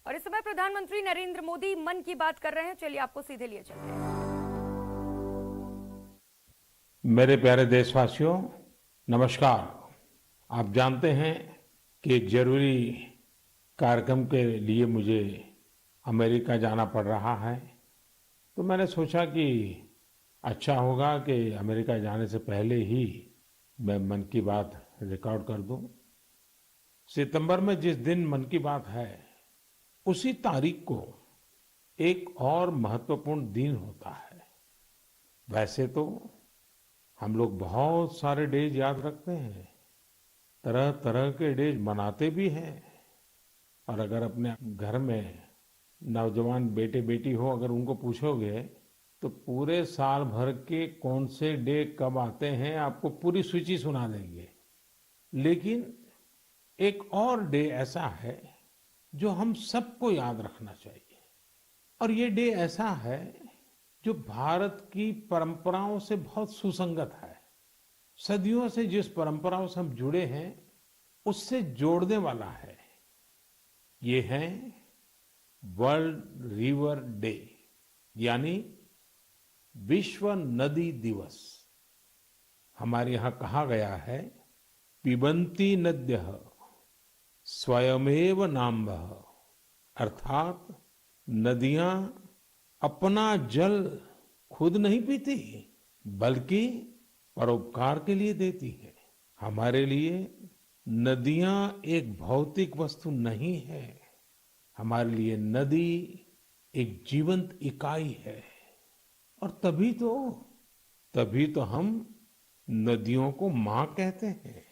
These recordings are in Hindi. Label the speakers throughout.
Speaker 1: और इस समय प्रधानमंत्री नरेंद्र मोदी मन की बात कर रहे हैं। चलिए आपको सीधे लिए चलते हैं।
Speaker 2: मेरे प्यारे देशवासियों, नमस्कार। आप जानते हैं कि एक जरूरी कार्यक्रम के लिए मुझे अमेरिका जाना पड़ रहा है। तो मैंने सोचा कि अच्छा होगा कि अमेरिका जाने से पहले ही मैं मन की बात रिकॉर्ड कर दूं। सितंबर में जिस दिन मन की बात है, उसी तारीख को एक और महत्वपूर्ण दिन होता है। वैसे तो हम लोग बहुत सारे डेज याद रखते हैं, तरह तरह के डेज मनाते भी हैं। और अगर अपने घर में नौजवान बेटे बेटी हो, अगर उनको पूछोगे तो पूरे साल भर के कौन से डे कब आते हैं आपको पूरी सूची सुना देंगे। लेकिन एक और डे ऐसा है जो हम सबको याद रखना चाहिए। और ये डे ऐसा है जो भारत की परंपराओं से बहुत सुसंगत है। सदियों से जिस परंपराओं से हम जुड़े हैं, उससे जोड़ने वाला है। ये है वर्ल्ड रिवर डे, यानी विश्व नदी दिवस। हमारे यहाँ कहा गया है, पिबन्ति नद्यः स्वयमेव नाम्भः, अर्थात नदियां अपना जल खुद नहीं पीती, बल्कि परोपकार के लिए देती है। हमारे लिए नदियां एक भौतिक वस्तु नहीं है, हमारे लिए नदी एक जीवंत इकाई है। और तभी तो हम नदियों को माँ कहते हैं।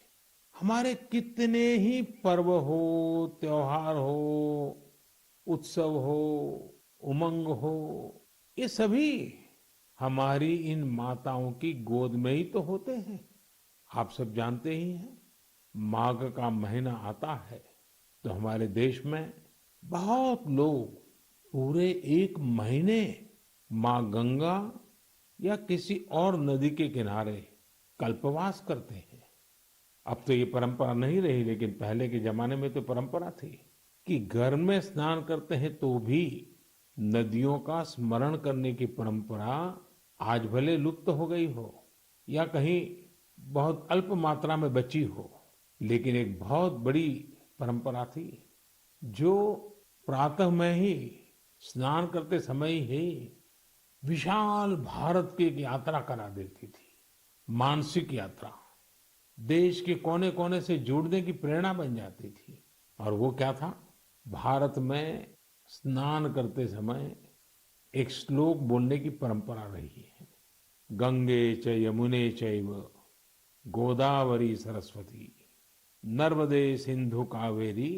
Speaker 2: हमारे कितने ही पर्व हो, त्योहार हो, उत्सव हो, उमंग हो, ये सभी हमारी इन माताओं की गोद में ही तो होते हैं। आप सब जानते ही हैं, माघ का महीना आता है तो हमारे देश में बहुत लोग पूरे एक महीने माँ गंगा या किसी और नदी के किनारे कल्पवास करते हैं। अब तो ये परंपरा नहीं रही, लेकिन पहले के जमाने में तो परंपरा थी कि घर में स्नान करते हैं तो भी नदियों का स्मरण करने की परंपरा आज भले लुप्त हो गई हो या कहीं बहुत अल्प मात्रा में बची हो, लेकिन एक बहुत बड़ी परंपरा थी जो प्रातः में ही स्नान करते समय ही विशाल भारत की एक यात्रा करा देती थी। मानसिक यात्रा, देश के कोने कोने से जुड़ने की प्रेरणा बन जाती थी। और वो क्या था, भारत में स्नान करते समय एक श्लोक बोलने की परंपरा रही है। गंगे च यमुने चैव गोदावरी सरस्वती नर्मदे सिंधु कावेरी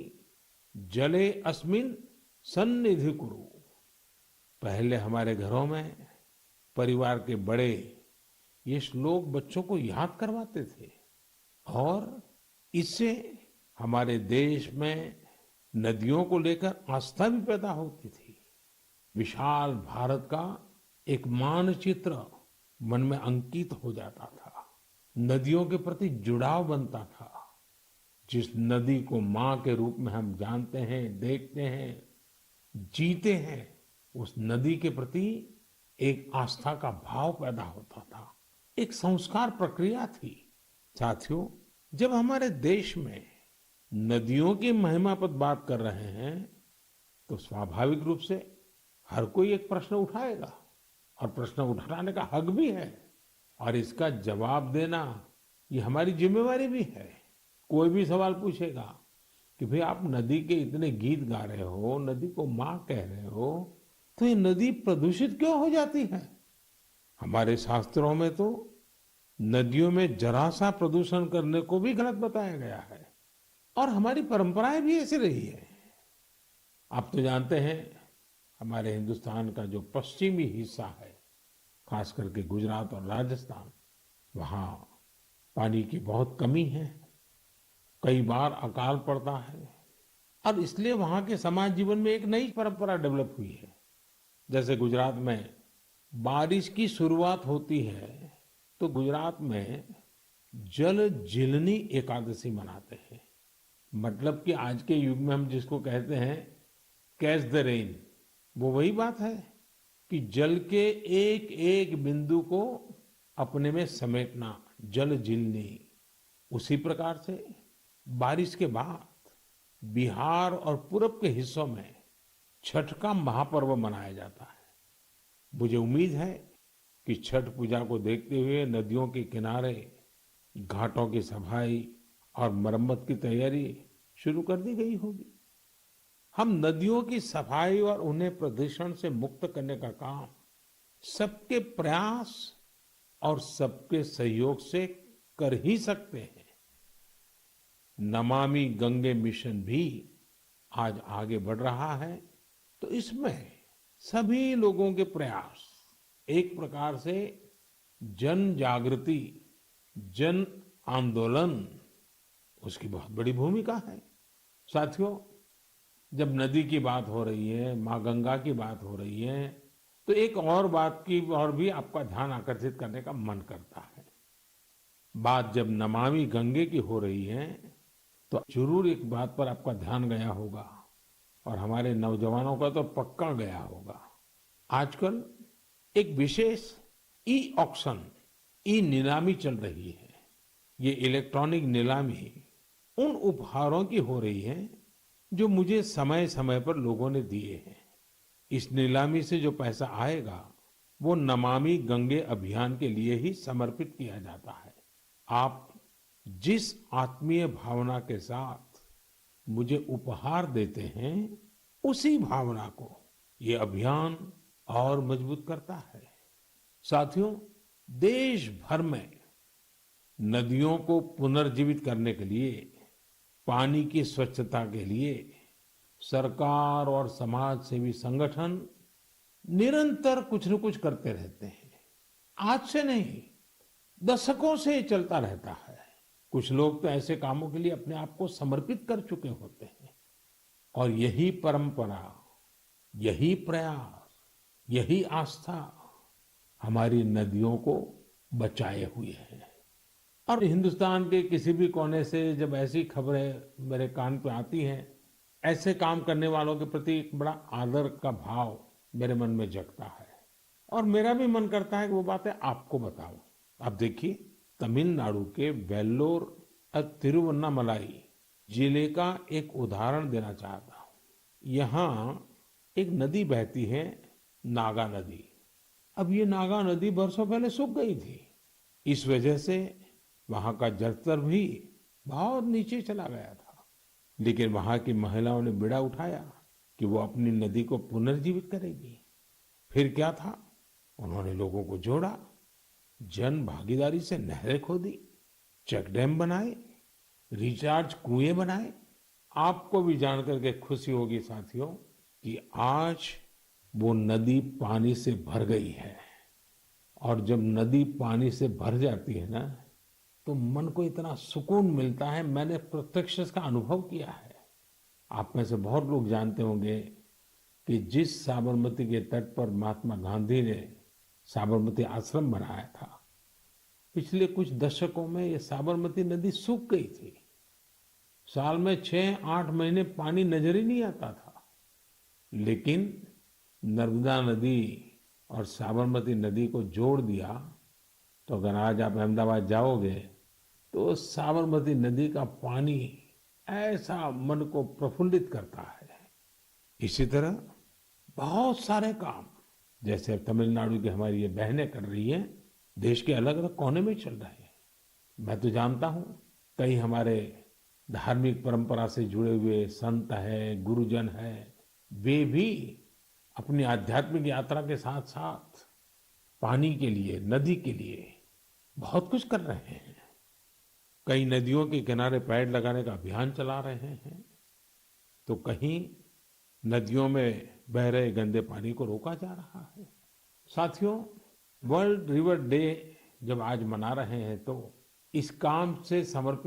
Speaker 2: जले अस्मिन सन्निधि कुरु। पहले हमारे घरों में परिवार के बड़े ये श्लोक बच्चों को याद करवाते थे और इससे हमारे देश में नदियों को लेकर आस्था भी पैदा होती थी। विशाल भारत का एक मानचित्र मन में अंकित हो जाता था। नदियों के प्रति जुड़ाव बनता था। जिस नदी को माँ के रूप में हम जानते हैं, देखते हैं, जीते हैं, उस नदी के प्रति एक आस्था का भाव पैदा होता था। एक संस्कार प्रक्रिया थी। साथियों, जब हमारे देश में नदियों की महिमा पर बात कर रहे हैं तो स्वाभाविक रूप से हर कोई एक प्रश्न उठाएगा और प्रश्न उठाने का हक भी है और इसका जवाब देना ये हमारी जिम्मेवारी भी है। कोई भी सवाल पूछेगा कि भाई आप नदी के इतने गीत गा रहे हो, नदी को माँ कह रहे हो, तो ये नदी प्रदूषित क्यों हो जाती है? हमारे शास्त्रों में तो नदियों में जरा सा प्रदूषण करने को भी गलत बताया गया है और हमारी परंपराएं भी ऐसी रही है। आप तो जानते हैं, हमारे हिंदुस्तान का जो पश्चिमी हिस्सा है, खास करके गुजरात और राजस्थान, वहाँ पानी की बहुत कमी है। कई बार अकाल पड़ता है और इसलिए वहाँ के समाज जीवन में एक नई परंपरा डेवलप हुई है। जैसे गुजरात में बारिश की शुरुआत होती है तो गुजरात में जल जीलनी एकादशी मनाते हैं। मतलब कि आज के युग में हम जिसको कहते हैं कैच द रेन, वो वही बात है कि जल के एक एक बिंदु को अपने में समेटना, जल जीलनी। उसी प्रकार से बारिश के बाद बिहार और पूरब के हिस्सों में छठ का महापर्व मनाया जाता है। मुझे उम्मीद है कि छठ पूजा को देखते हुए नदियों के किनारे घाटों की सफाई और मरम्मत की तैयारी शुरू कर दी गई होगी। हम नदियों की सफाई और उन्हें प्रदूषण से मुक्त करने का काम सबके प्रयास और सबके सहयोग से कर ही सकते हैं। नमामि गंगे मिशन भी आज आगे बढ़ रहा है, तो इसमें सभी लोगों के प्रयास एक प्रकार से जन जागृति, जन आंदोलन, उसकी बहुत बड़ी भूमिका है। साथियों, जब नदी की बात हो रही है, माँ गंगा की बात हो रही है, तो एक और बात की और भी आपका ध्यान आकर्षित करने का मन करता है। बात जब नमामि गंगे की हो रही है, तो जरूर एक बात पर आपका ध्यान गया होगा और हमारे नौजवानों का तो पक्का गया होगा। आजकल एक विशेष ई ऑक्शन, ई नीलामी चल रही है। ये इलेक्ट्रॉनिक नीलामी उन उपहारों की हो रही है जो मुझे समय समय पर लोगों ने दिए हैं। इस नीलामी से जो पैसा आएगा वो नमामि गंगे अभियान के लिए ही समर्पित किया जाता है। आप जिस आत्मीय भावना के साथ मुझे उपहार देते हैं, उसी भावना को ये अभियान और मजबूत करता है। साथियों, देश भर में नदियों को पुनर्जीवित करने के लिए, पानी की स्वच्छता के लिए सरकार और समाज सेवी संगठन निरंतर कुछ न कुछ करते रहते हैं। आज से नहीं, दशकों से ये चलता रहता है। कुछ लोग तो ऐसे कामों के लिए अपने आप को समर्पित कर चुके होते हैं और यही परंपरा, यही प्रयास, यही आस्था हमारी नदियों को बचाए हुए है। और हिंदुस्तान के किसी भी कोने से जब ऐसी खबरें मेरे कान पे आती हैं, ऐसे काम करने वालों के प्रति एक बड़ा आदर का भाव मेरे मन में जगता है और मेरा भी मन करता है कि वो बातें आपको बताऊं। आप देखिए, तमिलनाडु के वेल्लोर और तिरुवन्नामलाई जिले का एक उदाहरण देना चाहता हूँ। यहाँ एक नदी बहती है, नागा नदी। अब ये नागा नदी बरसों पहले सूख गई थी। इस वजह से वहां का जलस्तर भी बहुत नीचे चला गया था। लेकिन वहां की महिलाओं ने बीड़ा उठाया कि वो अपनी नदी को पुनर्जीवित करेगी। फिर क्या था, उन्होंने लोगों को जोड़ा, जन भागीदारी से नहरें खोदी, चेक डैम बनाए, रिचार्ज कुएं बनाए। आपको भी जानकर के खुशी होगी साथियों कि आज वो नदी पानी से भर गई है। और जब नदी पानी से भर जाती है ना, तो मन को इतना सुकून मिलता है। मैंने प्रत्यक्ष इसका अनुभव किया है। आप में से बहुत लोग जानते होंगे कि जिस साबरमती के तट पर महात्मा गांधी ने साबरमती आश्रम बनाया था, पिछले कुछ दशकों में ये साबरमती नदी सूख गई थी। साल में 6-8 महीने पानी नजर ही नहीं आता था। लेकिन नर्मदा नदी और साबरमती नदी को जोड़ दिया, तो अगर आज आप अहमदाबाद जाओगे तो साबरमती नदी का पानी ऐसा मन को प्रफुल्लित करता है। इसी तरह बहुत सारे काम, जैसे तमिलनाडु की हमारी ये बहनें कर रही हैं, देश के अलग अलग कोने में चल रहे हैं। मैं तो जानता हूँ कई हमारे धार्मिक परंपरा से जुड़े हुए संत हैं, गुरुजन हैं, वे भी अपनी आध्यात्मिक यात्रा के साथ साथ पानी के लिए, नदी के लिए बहुत कुछ कर रहे हैं। कई नदियों के किनारे पेड़ लगाने का अभियान चला रहे हैं, तो कहीं नदियों में बह रहे गंदे पानी को रोका जा रहा है। साथियों, वर्ल्ड रिवर डे जब आज मना रहे हैं, तो इस काम से समर्पित